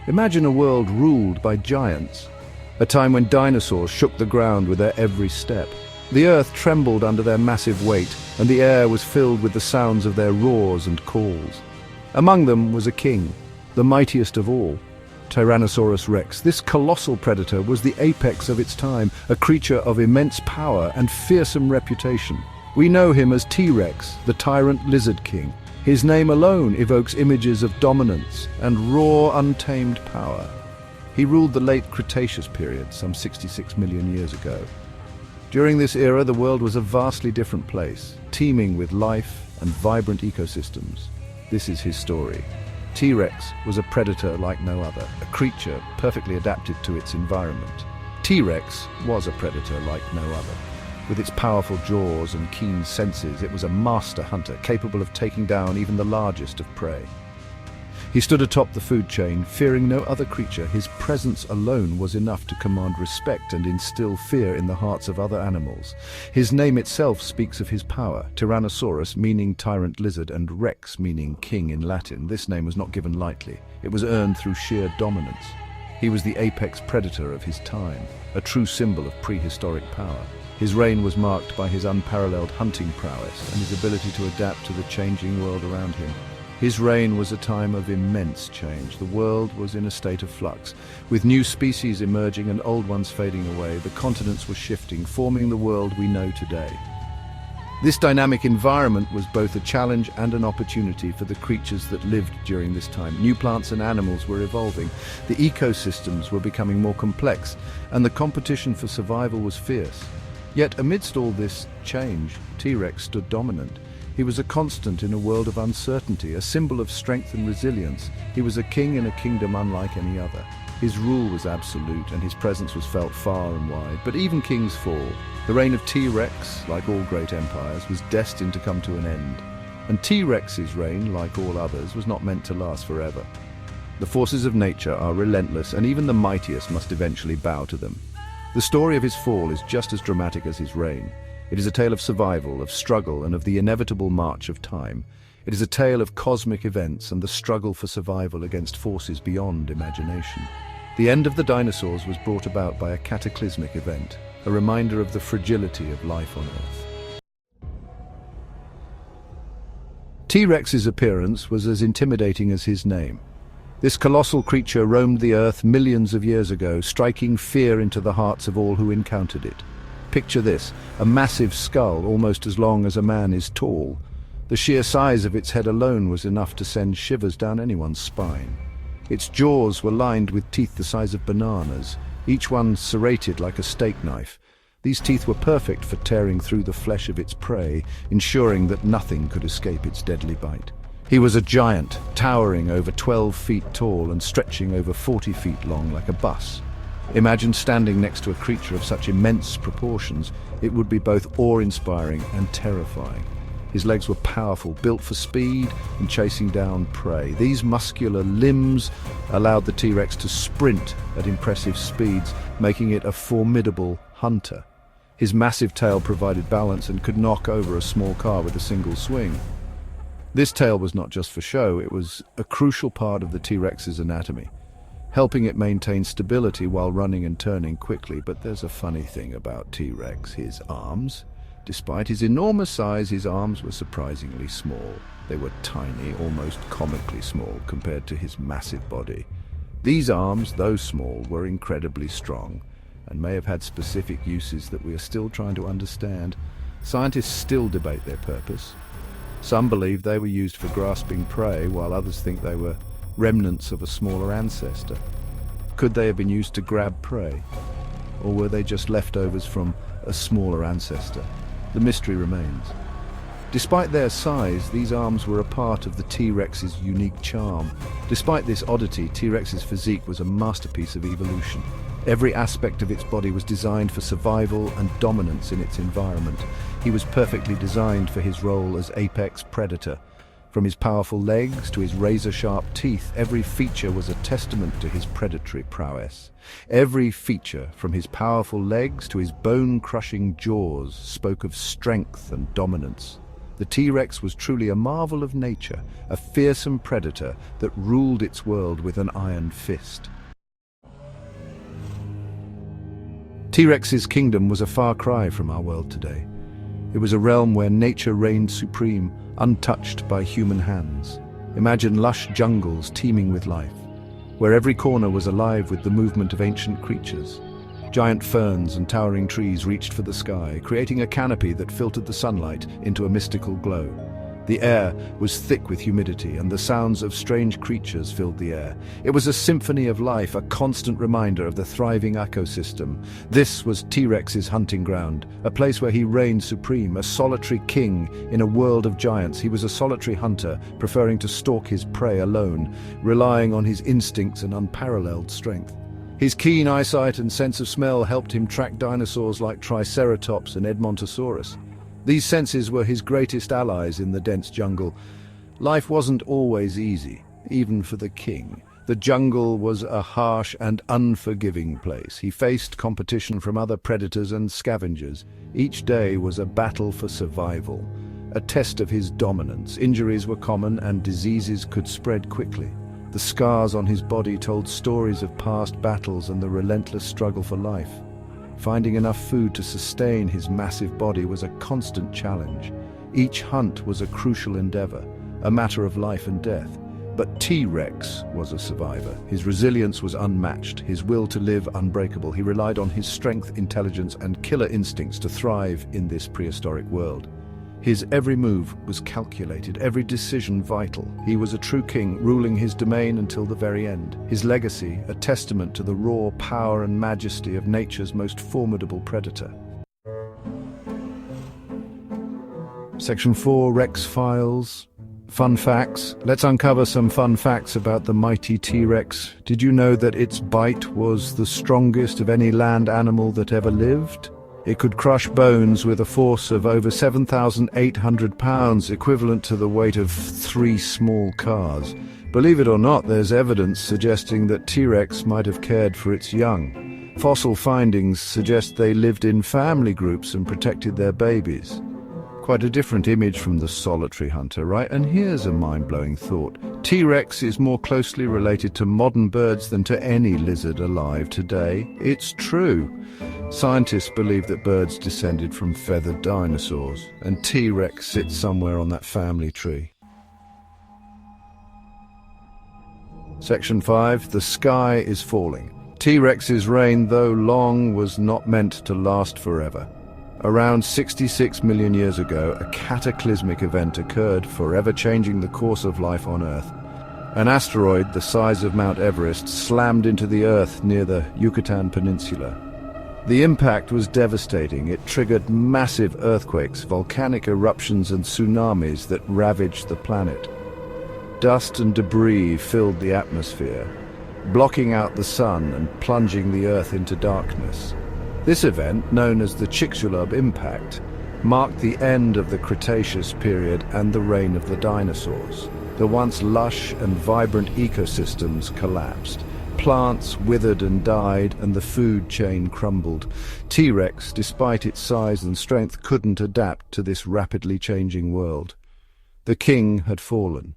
Imagine a world ruled by giants, a time when dinosaurs shook the ground with their every step. The earth trembled under their massive weight, and the air was filled with the sounds of their roars and calls. Among them was a king, the mightiest of all, Tyrannosaurus Rex. This colossal predator was the apex of its time, a creature of immense power and fearsome reputation. We know him as T-Rex, the Tyrant Lizard King. His name alone evokes images of dominance and raw, untamed power. He ruled the late Cretaceous period, some 66 million years ago. During this era, the world was a vastly different place, teeming with life and vibrant ecosystems. This is his story. T-Rex was a predator like no other, a creature perfectly adapted to its environment. T-Rex was a predator like no other. With its powerful jaws and keen senses, it was a master hunter, capable of taking down even the largest of prey. He stood atop the food chain, fearing no other creature. His presence alone was enough to command respect and instill fear in the hearts of other animals. His name itself speaks of his power. Tyrannosaurus, meaning tyrant lizard, and Rex, meaning king in Latin. This name was not given lightly. It was earned through sheer dominance. He was the apex predator of his time, a true symbol of prehistoric power. His reign was marked by his unparalleled hunting prowess and his ability to adapt to the changing world around him. His reign was a time of immense change. The world was in a state of flux. With new species emerging and old ones fading away, the continents were shifting, forming the world we know today. This dynamic environment was both a challenge and an opportunity for the creatures that lived during this time. New plants and animals were evolving, the ecosystems were becoming more complex, and the competition for survival was fierce. Yet amidst all this change, T-Rex stood dominant. He was a constant in a world of uncertainty, a symbol of strength and resilience. He was a king in a kingdom unlike any other. His rule was absolute, and his presence was felt far and wide. But even kings fall. The reign of T-Rex, like all great empires, was destined to come to an end. And T-Rex's reign, like all others, was not meant to last forever. The forces of nature are relentless, and even the mightiest must eventually bow to them. The story of his fall is just as dramatic as his reign. It is a tale of survival, of struggle, and of the inevitable march of time. It is a tale of cosmic events and the struggle for survival against forces beyond imagination. The end of the dinosaurs was brought about by a cataclysmic event, a reminder of the fragility of life on Earth. T-Rex's appearance was as intimidating as his name. This colossal creature roamed the Earth millions of years ago, striking fear into the hearts of all who encountered it. Picture this, a massive skull almost as long as a man is tall. The sheer size of its head alone was enough to send shivers down anyone's spine. Its jaws were lined with teeth the size of bananas, each one serrated like a steak knife. These teeth were perfect for tearing through the flesh of its prey, ensuring that nothing could escape its deadly bite. He was a giant, towering over 12 feet tall and stretching over 40 feet long like a bus. Imagine standing next to a creature of such immense proportions. It would be both awe-inspiring and terrifying. His legs were powerful, built for speed and chasing down prey. These muscular limbs allowed the T-Rex to sprint at impressive speeds, making it a formidable hunter. His massive tail provided balance and could knock over a small car with a single swing. This tail was not just for show, it was a crucial part of the T-Rex's anatomy, helping it maintain stability while running and turning quickly. But there's a funny thing about T-Rex, his arms. Despite his enormous size, his arms were surprisingly small. They were tiny, almost comically small, compared to his massive body. These arms, though small, were incredibly strong, and may have had specific uses that we are still trying to understand. Scientists still debate their purpose. Some believe they were used for grasping prey, while others think they were remnants of a smaller ancestor. Could they have been used to grab prey? Or were they just leftovers from a smaller ancestor? The mystery remains. Despite their size, these arms were a part of the T-Rex's unique charm. Despite this oddity, T-Rex's physique was a masterpiece of evolution. Every aspect of its body was designed for survival and dominance in its environment. He was perfectly designed for his role as apex predator. From his powerful legs to his razor-sharp teeth, every feature was a testament to his predatory prowess. Every feature, from his powerful legs to his bone-crushing jaws, spoke of strength and dominance. The T-Rex was truly a marvel of nature, a fearsome predator that ruled its world with an iron fist. T-Rex's kingdom was a far cry from our world today. It was a realm where nature reigned supreme, untouched by human hands. Imagine lush jungles teeming with life, where every corner was alive with the movement of ancient creatures. Giant ferns and towering trees reached for the sky, creating a canopy that filtered the sunlight into a mystical glow. The air was thick with humidity, and the sounds of strange creatures filled the air. It was a symphony of life, a constant reminder of the thriving ecosystem. This was T-Rex's hunting ground, a place where he reigned supreme, a solitary king in a world of giants. He was a solitary hunter, preferring to stalk his prey alone, relying on his instincts and unparalleled strength. His keen eyesight and sense of smell helped him track dinosaurs like Triceratops and Edmontosaurus. These senses were his greatest allies in the dense jungle. Life wasn't always easy, even for the king. The jungle was a harsh and unforgiving place. He faced competition from other predators and scavengers. Each day was a battle for survival, a test of his dominance. Injuries were common and diseases could spread quickly. The scars on his body told stories of past battles and the relentless struggle for life. Finding enough food to sustain his massive body was a constant challenge. Each hunt was a crucial endeavor, a matter of life and death. But T-Rex was a survivor. His resilience was unmatched, his will to live unbreakable. He relied on his strength, intelligence, and killer instincts to thrive in this prehistoric world. His every move was calculated, every decision vital. He was a true king, ruling his domain until the very end. His legacy, a testament to the raw power and majesty of nature's most formidable predator. Section 4, Rex Files. Fun facts. Let's uncover some fun facts about the mighty T-Rex. Did you know that its bite was the strongest of any land animal that ever lived? It could crush bones with a force of over 7,800 pounds, equivalent to the weight of 3 small cars. Believe it or not, there's evidence suggesting that T-Rex might have cared for its young. Fossil findings suggest they lived in family groups and protected their babies. Quite a different image from the solitary hunter, right? And here's a mind-blowing thought. T-Rex is more closely related to modern birds than to any lizard alive today. It's true. Scientists believe that birds descended from feathered dinosaurs, and T-Rex sits somewhere on that family tree. Section 5. The sky is falling. T-Rex's reign, though long, was not meant to last forever. Around 66 million years ago, a cataclysmic event occurred, forever changing the course of life on Earth. An asteroid the size of Mount Everest slammed into the Earth near the Yucatan Peninsula. The impact was devastating. It triggered massive earthquakes, volcanic eruptions, and tsunamis that ravaged the planet. Dust and debris filled the atmosphere, blocking out the sun and plunging the Earth into darkness. This event, known as the Chicxulub impact, marked the end of the Cretaceous period and the reign of the dinosaurs. The once lush and vibrant ecosystems collapsed. Plants withered and died, and the food chain crumbled. T-Rex, despite its size and strength, couldn't adapt to this rapidly changing world. The king had fallen.